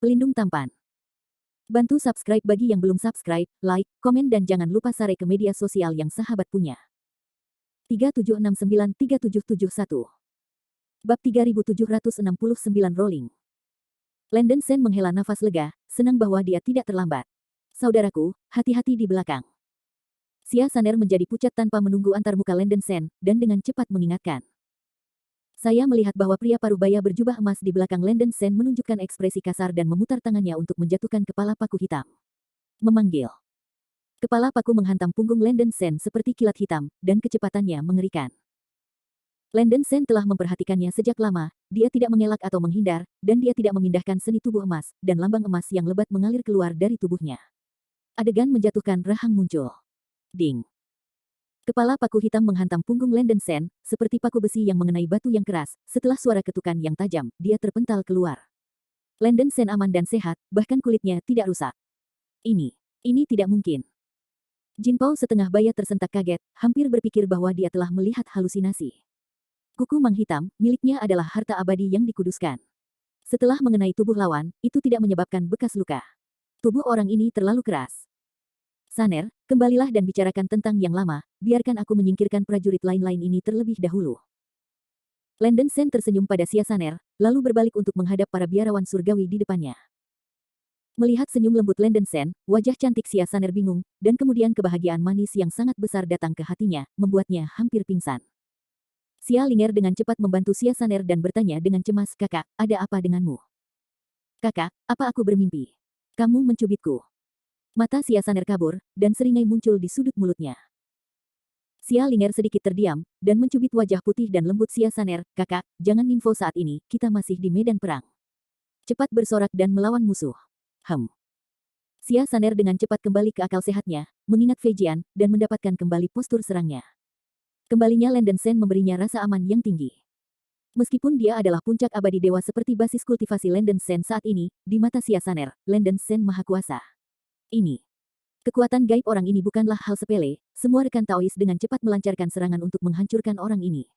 Pelindung tampan. Bantu subscribe bagi yang belum subscribe, like, komen dan jangan lupa share ke media sosial yang sahabat punya. 3769-3771 Bab 3769 Rolling. Landon Sen menghela nafas lega, senang bahwa dia tidak terlambat. Saudaraku, hati-hati di belakang. Xia Saner menjadi pucat tanpa menunggu antarmuka Landon Sen, dan dengan cepat mengingatkan. Saya melihat bahwa pria parubaya berjubah emas di belakang Landon Sen menunjukkan ekspresi kasar dan memutar tangannya untuk menjatuhkan kepala paku hitam. Memanggil. Kepala paku menghantam punggung Landon Sen seperti kilat hitam, dan kecepatannya mengerikan. Landon Sen telah memperhatikannya sejak lama, dia tidak mengelak atau menghindar, dan dia tidak memindahkan seni tubuh emas, dan lambang emas yang lebat mengalir keluar dari tubuhnya. Adegan menjatuhkan rahang muncul. Ding. Kepala paku hitam menghantam punggung Landon Sen, seperti paku besi yang mengenai batu yang keras. Setelah suara ketukan yang tajam, dia terpental keluar. Landon Sen aman dan sehat, bahkan kulitnya tidak rusak. Ini tidak mungkin. Jin Pao setengah baya tersentak kaget, hampir berpikir bahwa dia telah melihat halusinasi. Kuku mang hitam, miliknya adalah harta abadi yang dikuduskan. Setelah mengenai tubuh lawan, itu tidak menyebabkan bekas luka. Tubuh orang ini terlalu keras. Saner, kembalilah dan bicarakan tentang yang lama, biarkan aku menyingkirkan prajurit lain-lain ini terlebih dahulu. Landon Sen tersenyum pada Xia Saner, lalu berbalik untuk menghadap para biarawan surgawi di depannya. Melihat senyum lembut Landon Sen, wajah cantik Xia Saner bingung, dan kemudian kebahagiaan manis yang sangat besar datang ke hatinya, membuatnya hampir pingsan. Xia Linger dengan cepat membantu Xia Saner dan bertanya dengan cemas, "Kakak, ada apa denganmu?" "Kakak, apa aku bermimpi? Kamu mencubitku." Mata Xia Saner kabur, dan seringai muncul di sudut mulutnya. Xia Linger sedikit terdiam, dan mencubit wajah putih dan lembut Xia Saner, "Kakak, jangan info saat ini, kita masih di medan perang. Cepat bersorak dan melawan musuh." Xia Saner dengan cepat kembali ke akal sehatnya, mengingat Fei Jian, dan mendapatkan kembali postur serangnya. Kembalinya Landon Sen memberinya rasa aman yang tinggi. Meskipun dia adalah puncak abadi dewa seperti basis kultivasi Landon Sen saat ini, di mata Xia Saner, Landon Sen maha kuasa. Kekuatan gaib orang ini bukanlah hal sepele, semua rekan Taois dengan cepat melancarkan serangan untuk menghancurkan orang ini.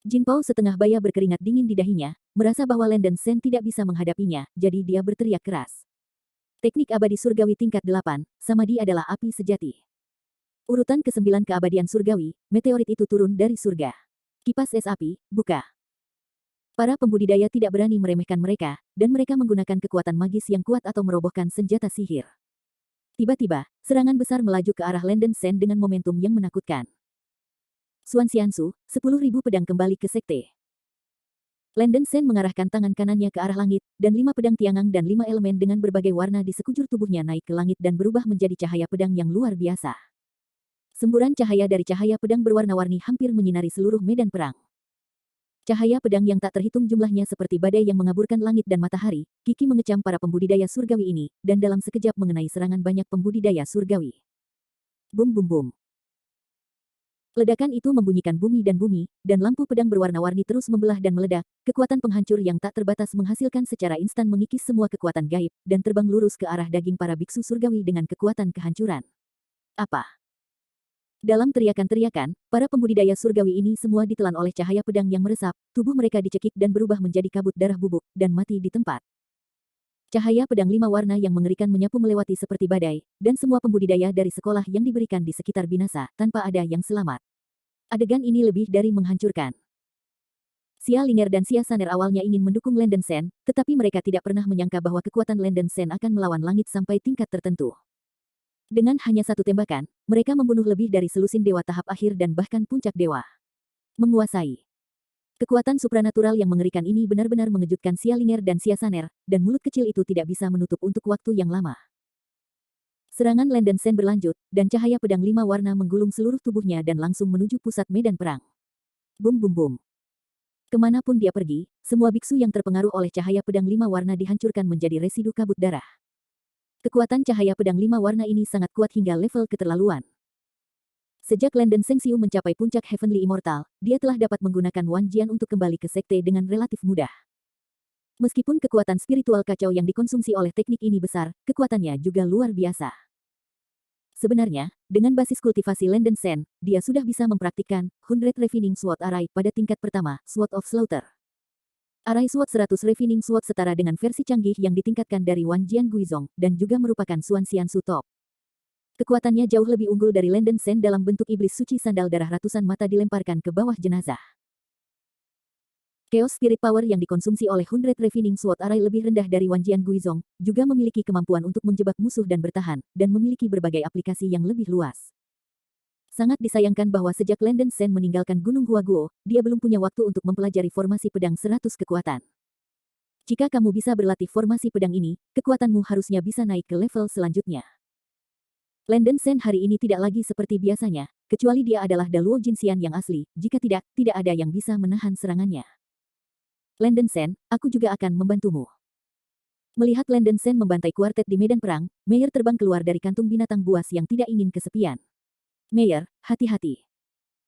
Jin Pao setengah baya berkeringat dingin di dahinya, merasa bahwa Landon Sen tidak bisa menghadapinya, jadi dia berteriak keras. Teknik abadi surgawi tingkat 8, Samadhi adalah api sejati. Urutan ke-9 keabadian surgawi, meteorit itu turun dari surga. Kipas es api, buka. Para pembudidaya tidak berani meremehkan mereka, dan mereka menggunakan kekuatan magis yang kuat atau merobohkan senjata sihir. Tiba-tiba, serangan besar melaju ke arah Landon Sen dengan momentum yang menakutkan. Xuan Xiansu, 10.000 pedang kembali ke sekte. Landon Sen mengarahkan tangan kanannya ke arah langit, dan 5 pedang tiangang dan 5 elemen dengan berbagai warna di sekujur tubuhnya naik ke langit dan berubah menjadi cahaya pedang yang luar biasa. Semburan cahaya dari cahaya pedang berwarna-warni hampir menyinari seluruh medan perang. Cahaya pedang yang tak terhitung jumlahnya seperti badai yang mengaburkan langit dan matahari, Kiki mengecam para pembudidaya surgawi ini, dan dalam sekejap mengenai serangan banyak pembudidaya surgawi. Bum bum bum. Ledakan itu membunyikan bumi, dan lampu pedang berwarna-warni terus membelah dan meledak, kekuatan penghancur yang tak terbatas menghasilkan secara instan mengikis semua kekuatan gaib, dan terbang lurus ke arah daging para biksu surgawi dengan kekuatan kehancuran. Apa? Dalam teriakan-teriakan, para pembudidaya surgawi ini semua ditelan oleh cahaya pedang yang meresap, tubuh mereka dicekik dan berubah menjadi kabut darah bubuk, dan mati di tempat. Cahaya pedang 5 warna yang mengerikan menyapu melewati seperti badai, dan semua pembudidaya dari sekolah yang diberikan di sekitar binasa, tanpa ada yang selamat. Adegan ini lebih dari menghancurkan. Xia Linger dan Xia Saner awalnya ingin mendukung Landon Sen, tetapi mereka tidak pernah menyangka bahwa kekuatan Landon Sen akan melawan langit sampai tingkat tertentu. Dengan hanya satu tembakan, mereka membunuh lebih dari selusin dewa tahap akhir dan bahkan puncak dewa. Menguasai. Kekuatan supranatural yang mengerikan ini benar-benar mengejutkan Xia Linger dan Xia Saner, dan mulut kecil itu tidak bisa menutup untuk waktu yang lama. Serangan Landon Sen berlanjut, dan cahaya pedang 5 warna menggulung seluruh tubuhnya dan langsung menuju pusat medan perang. Bum bum bum. Kemanapun dia pergi, semua biksu yang terpengaruh oleh cahaya pedang 5 warna dihancurkan menjadi residu kabut darah. Kekuatan cahaya pedang 5 warna ini sangat kuat hingga level keterlaluan. Sejak Landon Sengxiu mencapai puncak Heavenly Immortal, dia telah dapat menggunakan Wan Jian untuk kembali ke sekte dengan relatif mudah. Meskipun kekuatan spiritual kacau yang dikonsumsi oleh teknik ini besar, kekuatannya juga luar biasa. Sebenarnya, dengan basis kultivasi Landon Sen, dia sudah bisa mempraktikkan 100 Refining Sword Array pada tingkat pertama, Sword of Slaughter. Arai SWOT 100 Refining SWOT setara dengan versi canggih yang ditingkatkan dari Wan Jian Guizhong dan juga merupakan Xuan Xiansu Top. Kekuatannya jauh lebih unggul dari Landen Sen dalam bentuk iblis suci sandal darah ratusan mata dilemparkan ke bawah jenazah. Chaos Spirit Power yang dikonsumsi oleh 100 Refining Sword Arai lebih rendah dari Wan Jian Guizhong, juga memiliki kemampuan untuk menjebak musuh dan bertahan, dan memiliki berbagai aplikasi yang lebih luas. Sangat disayangkan bahwa sejak Landen Sen meninggalkan Gunung Huaguo, dia belum punya waktu untuk mempelajari formasi pedang 100 kekuatan. Jika kamu bisa berlatih formasi pedang ini, kekuatanmu harusnya bisa naik ke level selanjutnya. Landen Sen hari ini tidak lagi seperti biasanya, kecuali dia adalah Daluo Jinxian yang asli, jika tidak, tidak ada yang bisa menahan serangannya. Landen Sen, aku juga akan membantumu. Melihat Landen Sen membantai kuartet di medan perang, Meyer terbang keluar dari kantung binatang buas yang tidak ingin kesepian. Meyer, hati-hati.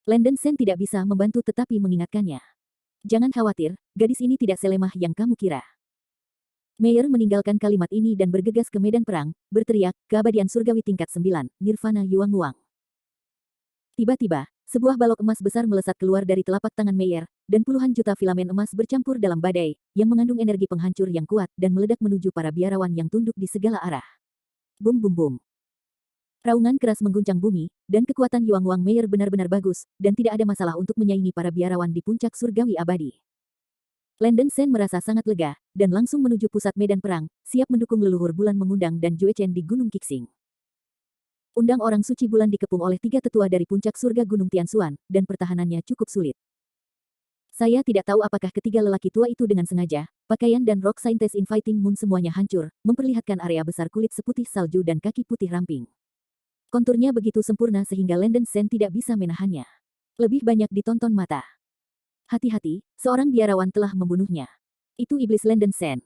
Landen Sen tidak bisa membantu tetapi mengingatkannya. Jangan khawatir, gadis ini tidak selemah yang kamu kira. Meyer meninggalkan kalimat ini dan bergegas ke medan perang, berteriak, keabadian surgawi tingkat 9, Nirvana Yuang Wang. Tiba-tiba, sebuah balok emas besar melesat keluar dari telapak tangan Meyer, dan puluhan juta filamen emas bercampur dalam badai, yang mengandung energi penghancur yang kuat dan meledak menuju para biarawan yang tunduk di segala arah. Bum bum bum. Raungan keras mengguncang bumi, dan kekuatan Yuang Wang Meyer benar-benar bagus, dan tidak ada masalah untuk menyaingi para biarawan di puncak surgawi abadi. Landen Sen merasa sangat lega, dan langsung menuju pusat medan perang, siap mendukung leluhur bulan mengundang dan Jue Chen di Gunung Qixing. Undang orang suci bulan dikepung oleh 3 tetua dari puncak surga Gunung Tianxuan, dan pertahanannya cukup sulit. Saya tidak tahu apakah ketiga lelaki tua itu dengan sengaja, pakaian dan rok Saintes Inviting Moon semuanya hancur, memperlihatkan area besar kulit seputih salju dan kaki putih ramping. Konturnya begitu sempurna sehingga Landen Sen tidak bisa menahannya. Lebih banyak ditonton mata. Hati-hati, seorang biarawan telah membunuhnya. Itu iblis Landen Sen.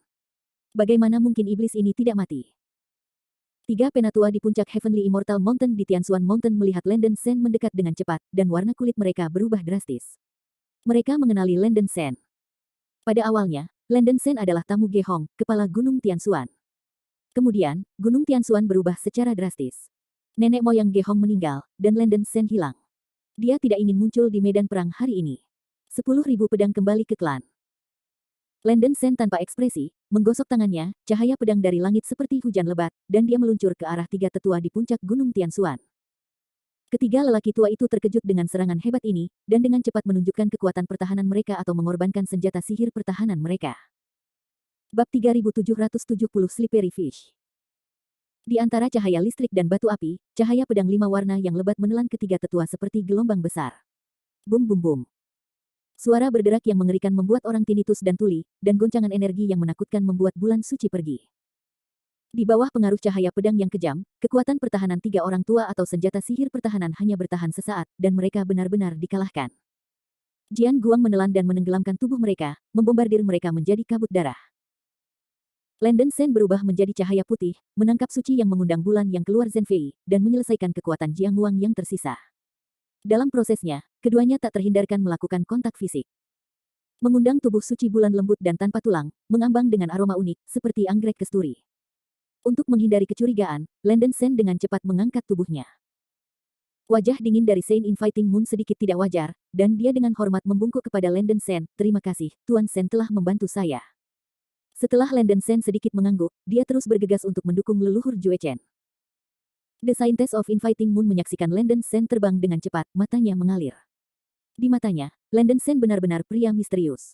Bagaimana mungkin iblis ini tidak mati? 3 penatua di puncak Heavenly Immortal Mountain di Tianxuan Mountain melihat Landen Sen mendekat dengan cepat, dan warna kulit mereka berubah drastis. Mereka mengenali Landen Sen. Pada awalnya, Landen Sen adalah tamu Gehong, kepala Gunung Tianxuan. Kemudian, Gunung Tianxuan berubah secara drastis. Nenek moyang Gehong meninggal, dan Landen Sen hilang. Dia tidak ingin muncul di medan perang hari ini. 10.000 pedang kembali ke klan. Landen Sen tanpa ekspresi, menggosok tangannya, cahaya pedang dari langit seperti hujan lebat, dan dia meluncur ke arah 3 tetua di puncak Gunung Tianxuan. Ketiga lelaki tua itu terkejut dengan serangan hebat ini, dan dengan cepat menunjukkan kekuatan pertahanan mereka atau mengorbankan senjata sihir pertahanan mereka. Bab 3770 Slippery Fish. Di antara cahaya listrik dan batu api, cahaya pedang 5 warna yang lebat menelan ketiga tetua seperti gelombang besar. Bum bum bum. Suara berderak yang mengerikan membuat orang tinnitus dan tuli, dan goncangan energi yang menakutkan membuat bulan suci pergi. Di bawah pengaruh cahaya pedang yang kejam, kekuatan pertahanan 3 orang tua atau senjata sihir pertahanan hanya bertahan sesaat, dan mereka benar-benar dikalahkan. Jian Guang menelan dan menenggelamkan tubuh mereka, membombardir mereka menjadi kabut darah. Landen Sen berubah menjadi cahaya putih, menangkap suci yang mengundang bulan yang keluar Zhenfei, dan menyelesaikan kekuatan Jiang Wang yang tersisa. Dalam prosesnya, keduanya tak terhindarkan melakukan kontak fisik. Mengundang tubuh suci bulan lembut dan tanpa tulang, mengambang dengan aroma unik, seperti anggrek kesturi. Untuk menghindari kecurigaan, Landen Sen dengan cepat mengangkat tubuhnya. Wajah dingin dari Saint Inviting Moon sedikit tidak wajar, dan dia dengan hormat membungkuk kepada Landen Sen, "Terima kasih, Tuan Sen telah membantu saya." Setelah Landen Sen sedikit mengangguk, dia terus bergegas untuk mendukung leluhur Jue Chen. The Scientist of Inviting Moon menyaksikan Landen Sen terbang dengan cepat, matanya mengalir. Di matanya, Landen Sen benar-benar pria misterius.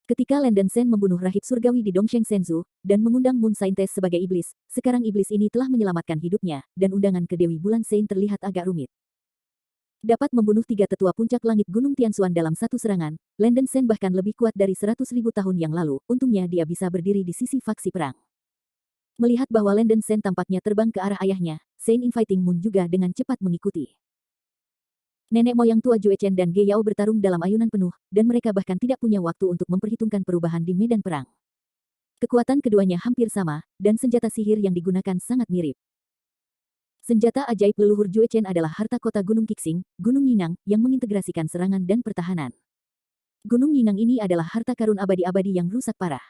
Ketika Landen Sen membunuh rahib surgawi di Dongsheng Senzu, dan mengundang Moon Scientist sebagai iblis, sekarang iblis ini telah menyelamatkan hidupnya, dan undangan ke Dewi Bulan Sein terlihat agak rumit. Dapat membunuh 3 tetua puncak langit Gunung Tianxuan dalam satu serangan, Landen Sen bahkan lebih kuat dari 100.000 tahun yang lalu, untungnya dia bisa berdiri di sisi faksi perang. Melihat bahwa Landen Sen tampaknya terbang ke arah ayahnya, Saint Inviting Moon juga dengan cepat mengikuti. Nenek moyang tua Jue Chen dan Ge Yao bertarung dalam ayunan penuh, dan mereka bahkan tidak punya waktu untuk memperhitungkan perubahan di medan perang. Kekuatan keduanya hampir sama, dan senjata sihir yang digunakan sangat mirip. Senjata ajaib leluhur Jue Chen adalah harta kota Gunung Qixing, Gunung Yingang, yang mengintegrasikan serangan dan pertahanan. Gunung Yingang ini adalah harta karun abadi-abadi yang rusak parah.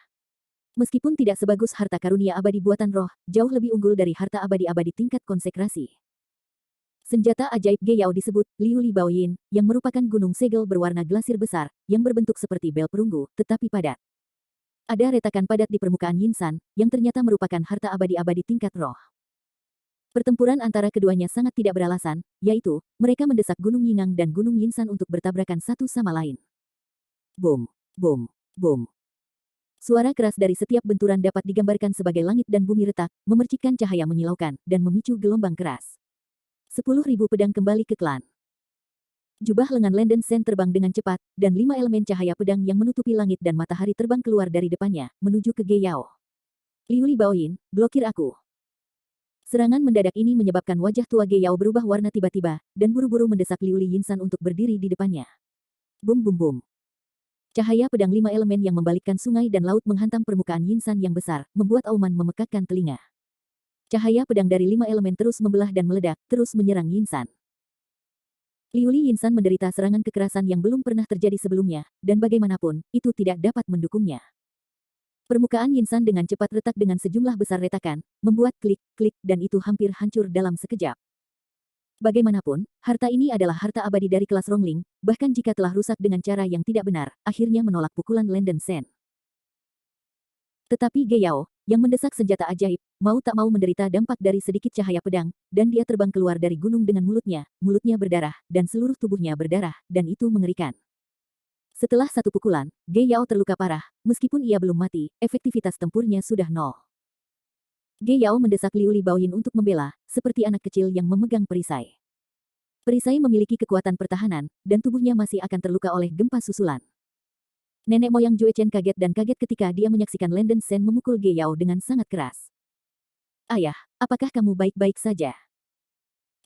Meskipun tidak sebagus harta karunia abadi buatan roh, jauh lebih unggul dari harta abadi-abadi tingkat konsekrasi. Senjata ajaib Ge Yao disebut Liu Li Baoyin, yang merupakan gunung segel berwarna glasir besar, yang berbentuk seperti bel perunggu, tetapi padat. Ada retakan padat di permukaan Yinsan, yang ternyata merupakan harta abadi-abadi tingkat roh. Pertempuran antara keduanya sangat tidak beralasan, yaitu, mereka mendesak Gunung Yingang dan Gunung Yinsan untuk bertabrakan satu sama lain. Boom, boom, boom. Suara keras dari setiap benturan dapat digambarkan sebagai langit dan bumi retak, memercikkan cahaya menyilaukan, dan memicu gelombang keras. 10.000 pedang kembali ke klan. Jubah lengan Landen Sen terbang dengan cepat, dan 5 elemen cahaya pedang yang menutupi langit dan matahari terbang keluar dari depannya, menuju ke Ge Yao. Liu Li Baoyin, blokir aku. Serangan mendadak ini menyebabkan wajah tua Ge Yao berubah warna tiba-tiba, dan buru-buru mendesak Liu Li Yinsan untuk berdiri di depannya. Bum bum bum. Cahaya pedang 5 elemen yang membalikkan sungai dan laut menghantam permukaan Yinsan yang besar, membuat auman memekakkan telinga. Cahaya pedang dari 5 elemen terus membelah dan meledak, terus menyerang Yinsan. Liu Li Yinsan menderita serangan kekerasan yang belum pernah terjadi sebelumnya, dan bagaimanapun, itu tidak dapat mendukungnya. Permukaan Yinsan dengan cepat retak dengan sejumlah besar retakan, membuat klik-klik dan itu hampir hancur dalam sekejap. Bagaimanapun, harta ini adalah harta abadi dari kelas Rongling, bahkan jika telah rusak dengan cara yang tidak benar, akhirnya menolak pukulan Landen Sen. Tetapi Ge Yao, yang mendesak senjata ajaib, mau tak mau menderita dampak dari sedikit cahaya pedang, dan dia terbang keluar dari gunung dengan mulutnya berdarah, dan seluruh tubuhnya berdarah, dan itu mengerikan. Setelah satu pukulan, Ge Yao terluka parah, meskipun ia belum mati, efektivitas tempurnya sudah nol. Ge Yao mendesak Liu Li Baoyin untuk membela, seperti anak kecil yang memegang perisai. Perisai memiliki kekuatan pertahanan, dan tubuhnya masih akan terluka oleh gempa susulan. Nenek moyang Jue Chen kaget ketika dia menyaksikan Landen Sen memukul Ge Yao dengan sangat keras. Ayah, apakah kamu baik-baik saja?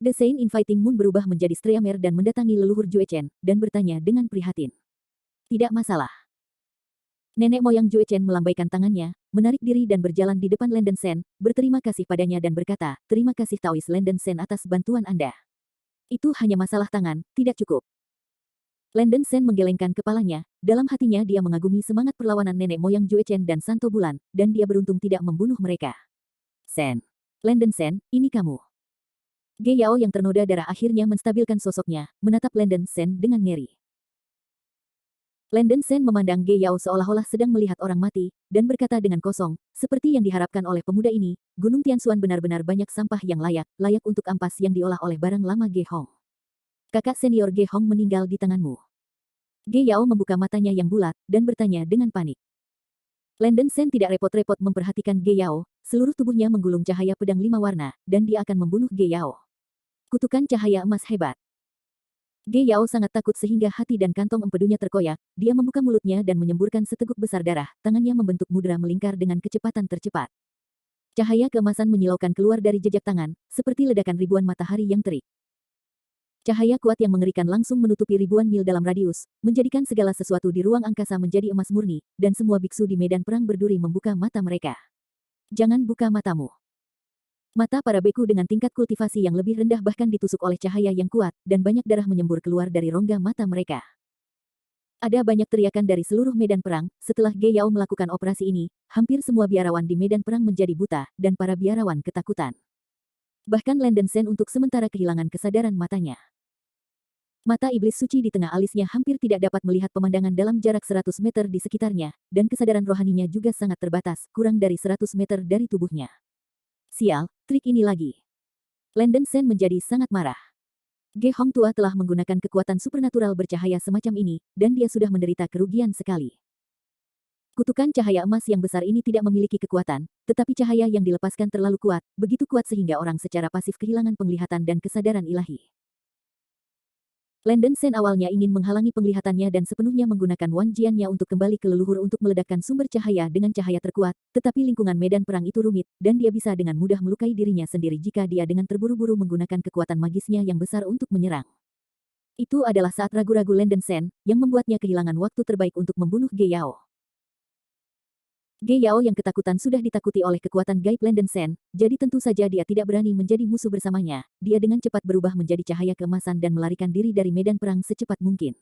The Saint Inviting Moon berubah menjadi Streamer dan mendatangi leluhur Jue Chen, dan bertanya dengan prihatin. Tidak masalah. Nenek moyang Jue Chen melambaikan tangannya, menarik diri dan berjalan di depan Landen Sen, berterima kasih padanya dan berkata, terima kasih Taois Landen Sen atas bantuan Anda. Itu hanya masalah tangan, tidak cukup. Landen Sen menggelengkan kepalanya, dalam hatinya dia mengagumi semangat perlawanan nenek moyang Jue Chen dan Santo Bulan, dan dia beruntung tidak membunuh mereka. Sen. Landen Sen, ini kamu. Ge Yao yang ternoda darah akhirnya menstabilkan sosoknya, menatap Landen Sen dengan ngeri. Landen Sen memandang Ge Yao seolah-olah sedang melihat orang mati, dan berkata dengan kosong, seperti yang diharapkan oleh pemuda ini, Gunung Tianxuan benar-benar banyak sampah yang layak untuk ampas yang diolah oleh barang lama Ge Hong. Kakak senior Ge Hong meninggal di tanganmu. Ge Yao membuka matanya yang bulat, dan bertanya dengan panik. Landen Sen tidak repot-repot memperhatikan Ge Yao, seluruh tubuhnya menggulung cahaya pedang 5 warna, dan dia akan membunuh Ge Yao. Kutukan cahaya emas hebat. Ge Yao sangat takut sehingga hati dan kantong empedunya terkoyak, dia membuka mulutnya dan menyemburkan seteguk besar darah, tangannya membentuk mudra melingkar dengan kecepatan tercepat. Cahaya keemasan menyilaukan keluar dari jejak tangan, seperti ledakan ribuan matahari yang terik. Cahaya kuat yang mengerikan langsung menutupi ribuan mil dalam radius, menjadikan segala sesuatu di ruang angkasa menjadi emas murni, dan semua biksu di medan perang berduri membuka mata mereka. Jangan buka matamu. Mata para beku dengan tingkat kultivasi yang lebih rendah bahkan ditusuk oleh cahaya yang kuat, dan banyak darah menyembur keluar dari rongga mata mereka. Ada banyak teriakan dari seluruh medan perang, setelah Ge Yao melakukan operasi ini, hampir semua biarawan di medan perang menjadi buta, dan para biarawan ketakutan. Bahkan Landen Sen untuk sementara kehilangan kesadaran matanya. Mata iblis suci di tengah alisnya hampir tidak dapat melihat pemandangan dalam jarak 100 meter di sekitarnya, dan kesadaran rohaninya juga sangat terbatas, kurang dari 100 meter dari tubuhnya. Sial, trik ini lagi. Landen Sen menjadi sangat marah. Ge Hong tua telah menggunakan kekuatan supernatural bercahaya semacam ini, dan dia sudah menderita kerugian sekali. Kutukan cahaya emas yang besar ini tidak memiliki kekuatan, tetapi cahaya yang dilepaskan terlalu kuat, begitu kuat sehingga orang secara pasif kehilangan penglihatan dan kesadaran ilahi. Landen Sen awalnya ingin menghalangi penglihatannya dan sepenuhnya menggunakan Wan Jiannya untuk kembali ke leluhur untuk meledakkan sumber cahaya dengan cahaya terkuat, tetapi lingkungan medan perang itu rumit, dan dia bisa dengan mudah melukai dirinya sendiri jika dia dengan terburu-buru menggunakan kekuatan magisnya yang besar untuk menyerang. Itu adalah saat ragu-ragu Landen Sen, yang membuatnya kehilangan waktu terbaik untuk membunuh Ge Yao. Ge Yao yang ketakutan sudah ditakuti oleh kekuatan gaib Landen Sen, jadi tentu saja dia tidak berani menjadi musuh bersamanya. Dia dengan cepat berubah menjadi cahaya keemasan dan melarikan diri dari medan perang secepat mungkin.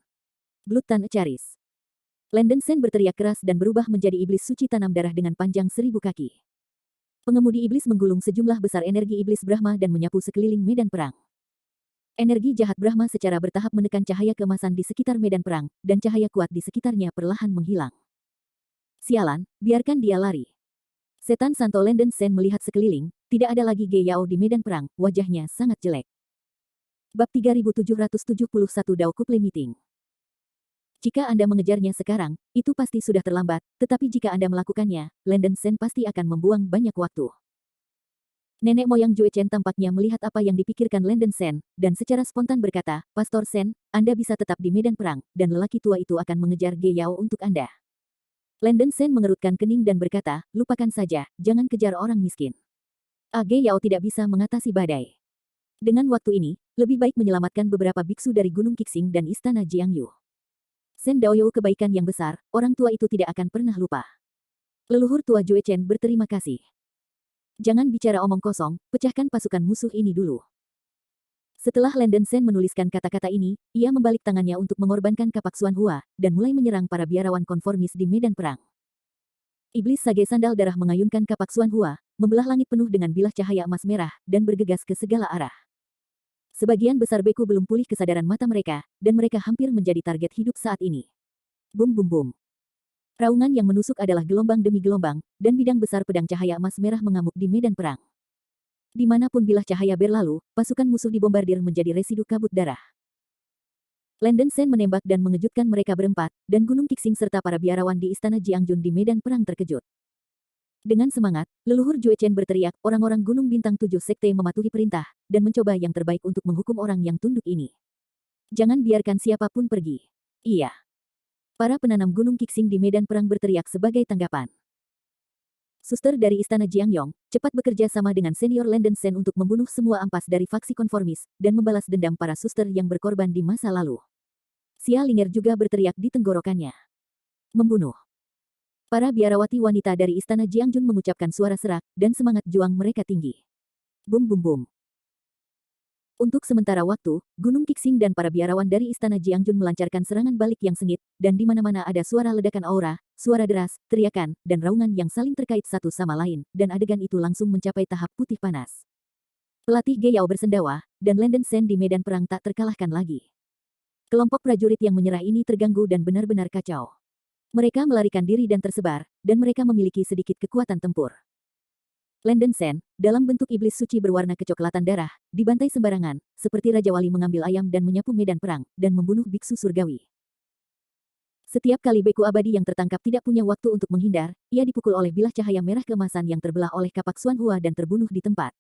Blood Tan Echaris. Landen Sen berteriak keras dan berubah menjadi iblis suci tanam darah dengan panjang 1000 kaki. Pengemudi iblis menggulung sejumlah besar energi iblis Brahma dan menyapu sekeliling medan perang. Energi jahat Brahma secara bertahap menekan cahaya keemasan di sekitar medan perang, dan cahaya kuat di sekitarnya perlahan menghilang. Sialan, biarkan dia lari. Setan Santo Lenden Sen melihat sekeliling, tidak ada lagi Ge Yao di medan perang, wajahnya sangat jelek. Bab 3771 Dao Couple Meeting. Jika Anda mengejarnya sekarang, itu pasti sudah terlambat, tetapi jika Anda melakukannya, Lenden Sen pasti akan membuang banyak waktu. Nenek moyang Jue Chen tampaknya melihat apa yang dipikirkan Lenden Sen, dan secara spontan berkata, Pastor Sen, Anda bisa tetap di medan perang, dan lelaki tua itu akan mengejar Ge Yao untuk Anda. Lenden Sen mengerutkan kening dan berkata, lupakan saja, jangan kejar orang miskin. Ge Yao tidak bisa mengatasi badai. Dengan waktu ini, lebih baik menyelamatkan beberapa biksu dari Gunung Qixing dan Istana Jiangyu. Sen Daoyou kebaikan yang besar, orang tua itu tidak akan pernah lupa. Leluhur tua Jue Chen berterima kasih. Jangan bicara omong kosong, pecahkan pasukan musuh ini dulu. Setelah Lenden Sen menuliskan kata-kata ini, ia membalik tangannya untuk mengorbankan kapak Xuan Hua, dan mulai menyerang para biarawan konformis di medan perang. Iblis Sage Sandal Darah mengayunkan kapak Xuan Hua, membelah langit penuh dengan bilah cahaya emas merah, dan bergegas ke segala arah. Sebagian besar beku belum pulih kesadaran mata mereka, dan mereka hampir menjadi target hidup saat ini. Bum bum bum. Raungan yang menusuk adalah gelombang demi gelombang, dan bidang besar pedang cahaya emas merah mengamuk di medan perang. Dimanapun bilah cahaya berlalu, pasukan musuh dibombardir menjadi residu kabut darah. Lenden Sen menembak dan mengejutkan mereka berempat, dan Gunung Qixing serta para biarawan di Istana Jiangjun di medan perang terkejut. Dengan semangat, leluhur Jue Chen berteriak, orang-orang Gunung Bintang 7 Sekte mematuhi perintah, dan mencoba yang terbaik untuk menghukum orang yang tunduk ini. Jangan biarkan siapapun pergi. Iya. Para penanam Gunung Qixing di medan perang berteriak sebagai tanggapan. Suster dari Istana Jiangyong, cepat bekerja sama dengan senior Lenden Sen untuk membunuh semua ampas dari faksi konformis, dan membalas dendam para suster yang berkorban di masa lalu. Xia Linger juga berteriak di tenggorokannya. Membunuh. Para biarawati wanita dari Istana Jiangjun mengucapkan suara serak, dan semangat juang mereka tinggi. Bum bum bum. Untuk sementara waktu, Gunung Qixing dan para biarawan dari Istana Jiangjun melancarkan serangan balik yang sengit, dan di mana-mana ada suara ledakan aura, suara deras, teriakan, dan raungan yang saling terkait satu sama lain, dan adegan itu langsung mencapai tahap putih panas. Pelatih Ge Yao bersendawa, dan Lenden Sen di medan perang tak terkalahkan lagi. Kelompok prajurit yang menyerah ini terganggu dan benar-benar kacau. Mereka melarikan diri dan tersebar, dan mereka memiliki sedikit kekuatan tempur. Lenden Sen, dalam bentuk iblis suci berwarna kecoklatan darah, dibantai sembarangan, seperti Raja Wali mengambil ayam dan menyapu medan perang, dan membunuh biksu surgawi. Setiap kali beku abadi yang tertangkap tidak punya waktu untuk menghindar, ia dipukul oleh bilah cahaya merah keemasan yang terbelah oleh kapak Xuan Hua dan terbunuh di tempat.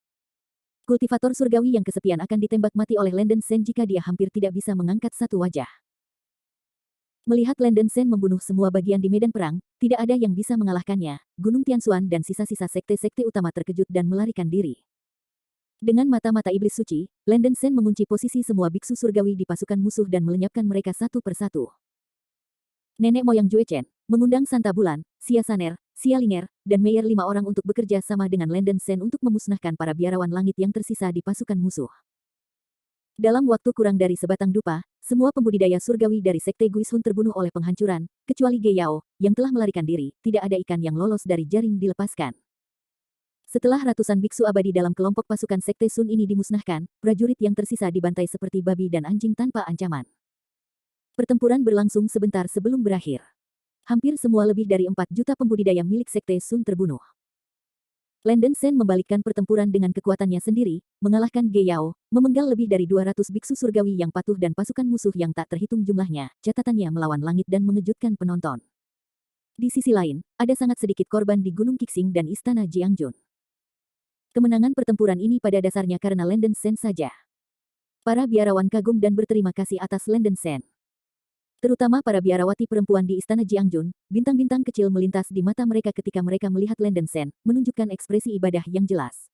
Kultivator surgawi yang kesepian akan ditembak mati oleh Lenden Sen jika dia hampir tidak bisa mengangkat satu wajah. Melihat Lenden Sen membunuh semua bagian di medan perang, tidak ada yang bisa mengalahkannya. Gunung Tianxuan dan sisa-sisa sekte-sekte utama terkejut dan melarikan diri. Dengan mata-mata iblis suci, Lenden Sen mengunci posisi semua biksu surgawi di pasukan musuh dan melenyapkan mereka satu persatu. Nenek moyang Jue Chen mengundang Santa Bulan, Xia Saner, Xia Linger, dan Meier 5 orang untuk bekerja sama dengan Lenden Sen untuk memusnahkan para biarawan langit yang tersisa di pasukan musuh. Dalam waktu kurang dari sebatang dupa, semua pembudidaya surgawi dari Sekte Guishun terbunuh oleh penghancuran, kecuali Ge Yao, yang telah melarikan diri, tidak ada ikan yang lolos dari jaring dilepaskan. Setelah ratusan biksu abadi dalam kelompok pasukan Sekte Sun ini dimusnahkan, prajurit yang tersisa dibantai seperti babi dan anjing tanpa ancaman. Pertempuran berlangsung sebentar sebelum berakhir. Hampir semua lebih dari 4 juta pembudidaya milik Sekte Sun terbunuh. Lenden Sen membalikkan pertempuran dengan kekuatannya sendiri, mengalahkan Ge Yao, memenggal lebih dari 200 biksu surgawi yang patuh dan pasukan musuh yang tak terhitung jumlahnya, catatannya melawan langit dan mengejutkan penonton. Di sisi lain, ada sangat sedikit korban di Gunung Qixing dan Istana Jiangjun. Kemenangan pertempuran ini pada dasarnya karena Lenden Sen saja. Para biarawan kagum dan berterima kasih atas Lenden Sen. Terutama para biarawati perempuan di Istana Jiangjun, bintang-bintang kecil melintas di mata mereka ketika mereka melihat Lenden Sen, menunjukkan ekspresi ibadah yang jelas.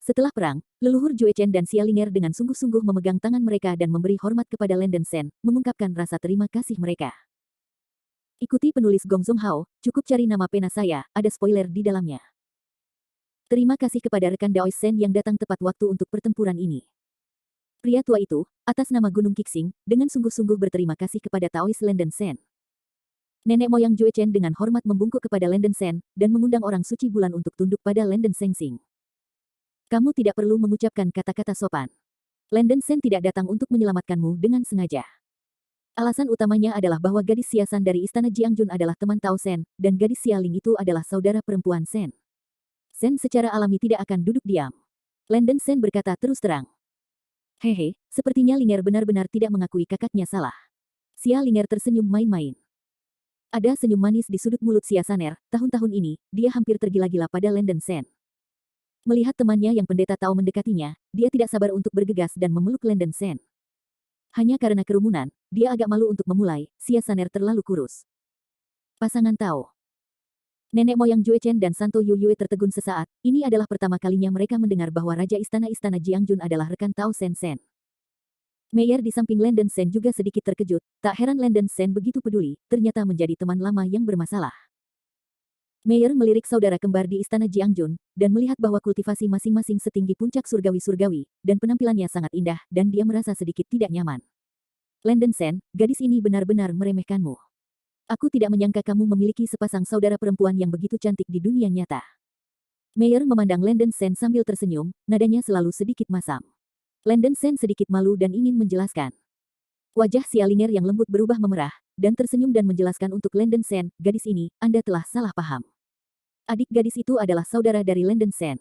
Setelah perang, leluhur Jue Chen dan Xia Linger dengan sungguh-sungguh memegang tangan mereka dan memberi hormat kepada Lenden Sen, mengungkapkan rasa terima kasih mereka. Ikuti penulis Gongzong Hao, cukup cari nama pena saya, ada spoiler di dalamnya. Terima kasih kepada rekan Daois Sen yang datang tepat waktu untuk pertempuran ini. Pria tua itu, atas nama Gunung Qixing, dengan sungguh-sungguh berterima kasih kepada Taois Lenden Sen. Nenek moyang Jue Chen dengan hormat membungkuk kepada Lenden Sen, dan mengundang orang suci bulan untuk tunduk pada Lenden Sengsing. Kamu tidak perlu mengucapkan kata-kata sopan. Landen Sen tidak datang untuk menyelamatkanmu dengan sengaja. Alasan utamanya adalah bahwa gadis Siasan dari Istana Jiangjun adalah teman Tao Sen, dan gadis Sialing itu adalah saudara perempuan Sen. Sen secara alami tidak akan duduk diam. Landen Sen berkata terus terang. Hehe, sepertinya Linger benar-benar tidak mengakui kakaknya salah. Xia Linger tersenyum main-main. Ada senyum manis di sudut mulut Xia Saner, tahun-tahun ini, dia hampir tergila-gila pada Landen Sen. Melihat temannya yang pendeta Tao mendekatinya, dia tidak sabar untuk bergegas dan memeluk Landen Sen. Hanya karena kerumunan, dia agak malu untuk memulai, Xia Saner terlalu kurus. Pasangan Tao. Nenek moyang Jue Chen dan Santo Yu Yue tertegun sesaat, ini adalah pertama kalinya mereka mendengar bahwa Raja Istana-Istana Jiangjun adalah rekan Tao Sen Sen. Meyer di samping Landen Sen juga sedikit terkejut, tak heran Landen Sen begitu peduli, ternyata menjadi teman lama yang bermasalah. Meyer melirik saudara kembar di Istana Jiangjun, dan melihat bahwa kultivasi masing-masing setinggi puncak surgawi-surgawi, dan penampilannya sangat indah, dan dia merasa sedikit tidak nyaman. Landen Sen, gadis ini benar-benar meremehkanmu. Aku tidak menyangka kamu memiliki sepasang saudara perempuan yang begitu cantik di dunia nyata. Meyer memandang Landen Sen sambil tersenyum, nadanya selalu sedikit masam. Landen Sen sedikit malu dan ingin menjelaskan. Wajah Xia Linger yang lembut berubah memerah, dan tersenyum dan menjelaskan untuk Landen Sen, gadis ini, Anda telah salah paham. Adik gadis itu adalah saudara dari Landen Sen.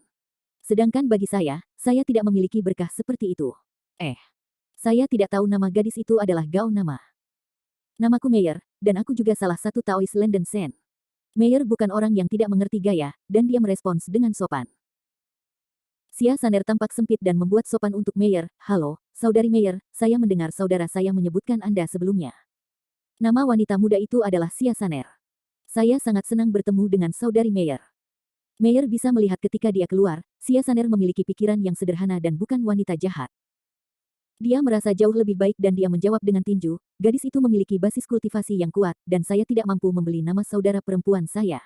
Sedangkan bagi saya tidak memiliki berkah seperti itu. Saya tidak tahu nama gadis itu adalah Gao nama. Namaku Meyer, dan aku juga salah satu Taois Landen Sen. Meyer bukan orang yang tidak mengerti gaya, dan dia merespons dengan sopan. Xia Saner tampak sempit dan membuat sopan untuk Meyer. Halo, saudari Meyer, saya mendengar saudara saya menyebutkan Anda sebelumnya. Nama wanita muda itu adalah Xia Saner. Saya sangat senang bertemu dengan saudari Meyer. Meyer bisa melihat ketika dia keluar, Xia Saner memiliki pikiran yang sederhana dan bukan wanita jahat. Dia merasa jauh lebih baik dan dia menjawab dengan tinju, gadis itu memiliki basis kultivasi yang kuat, dan saya tidak mampu membeli nama saudara perempuan saya.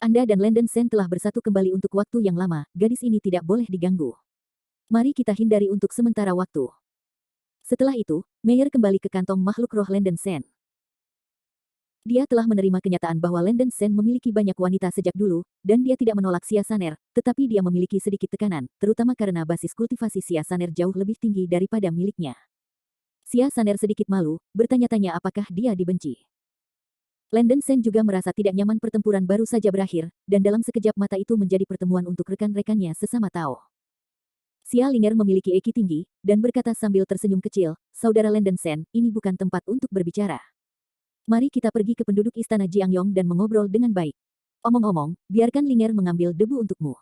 Anda dan Landen Sen telah bersatu kembali untuk waktu yang lama, gadis ini tidak boleh diganggu. Mari kita hindari untuk sementara waktu. Setelah itu, Meyer kembali ke kantong makhluk roh Landen Sen. Dia telah menerima kenyataan bahwa Landen Sen memiliki banyak wanita sejak dulu, dan dia tidak menolak Xia Saner, tetapi dia memiliki sedikit tekanan, terutama karena basis kultivasi Xia Saner jauh lebih tinggi daripada miliknya. Xia Saner sedikit malu, bertanya-tanya apakah dia dibenci. Landen Sen juga merasa tidak nyaman pertempuran baru saja berakhir, dan dalam sekejap mata itu menjadi pertemuan untuk rekan-rekannya sesama Tao. Xia Linger memiliki EQ tinggi, dan berkata sambil tersenyum kecil, Saudara Landen Sen, ini bukan tempat untuk berbicara. Mari kita pergi ke penduduk Istana Jiangyong dan mengobrol dengan baik. Omong-omong, biarkan Linger mengambil debu untukmu.